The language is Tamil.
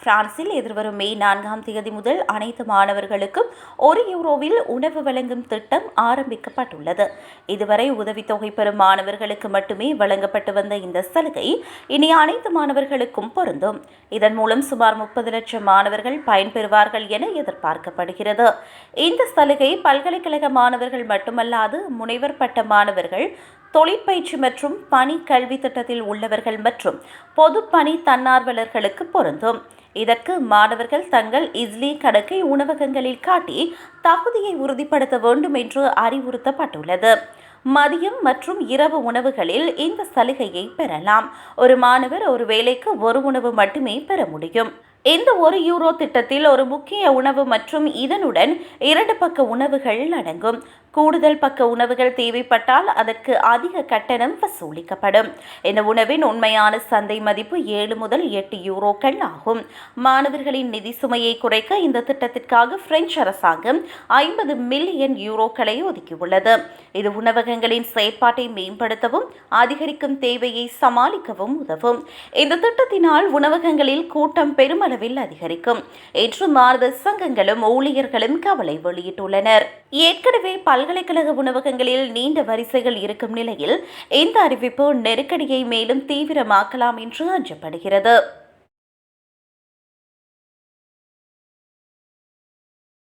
பிரான்சில் எதிர்வரும் மே 4ஆம் தேதி முதல் அனைத்து மாணவர்களுக்கும் €1 உணவு வழங்கும் திட்டம் ஆரம்பிக்கப்பட்டுள்ளது. இதுவரை உதவித்தொகை பெறும் மாணவர்களுக்கு மட்டுமே வழங்கப்பட்டு வந்த இந்த சலுகை இனி அனைத்து மாணவர்களுக்கும் பொருந்தும். இதன் மூலம் சுமார் 30 லட்சம் மாணவர்கள் பயன்பெறுவார்கள் என எதிர்பார்க்கப்படுகிறது. இந்த சலுகை பல்கலைக்கழக மாணவர்கள் மட்டுமல்லாது முனைவர் பட்ட மாணவர்கள், தொழிற்பயிற்சி மற்றும் பணி கல்வி திட்டத்தில் உள்ளவர்கள் மற்றும் பொதுப்பணி தன்னார்வலர்களுக்கு பொருந்தும். இதற்கு மாணவர்கள் தங்கள் இஸ்லி கணக்கை உணவகங்களில் காட்டி தகுதியை உறுதிப்படுத்த வேண்டும் என்று அறிவுறுத்தப்பட்டுள்ளது. மதியம் மற்றும் இரவு உணவுகளில் இந்த சலுகையை பெறலாம். ஒரு மாணவர் ஒரு வேளைக்கு ஒரு உணவு மட்டுமே பெற முடியும். இந்த €1 திட்டத்தில் ஒரு முக்கிய உணவு மற்றும் இதனுடன் 2 பக்க உணவுகள் அடங்கும். கூடுதல் பக்க உணவுகள் தேவைப்பட்டால் அதற்கு அதிக கட்டணம் வசூலிக்கப்படும். இந்த உணவின் உண்மையான சந்தை மதிப்பு €7 முதல் €8 ஆகும். மாணவர்களின் நிதி சுமையை குறைக்க இந்த திட்டத்திற்காக பிரெஞ்சு அரசாங்கம் €50 மில்லியன் ஒதுக்கியுள்ளது. இது உணவகங்களின் செயற்பாட்டை மேம்படுத்தவும் அதிகரிக்கும் தேவையை சமாளிக்கவும் உதவும். இந்த திட்டத்தினால் உணவகங்களில் கூட்டம் பெருமளவில் அதிகரிக்கும் என்று மாணவர் சங்கங்களும் ஊழியர்களும் கவலை வெளியிட்டுள்ளனர். ஏற்கனவே பல்கலைக்கழக உணவகங்களில் நீண்ட வரிசைகள் இருக்கும் நிலையில் இந்த அறிவிப்பு நெருக்கடியை மேலும் தீவிரமாக்கலாம் என்று அஞ்சப்படுகிறது.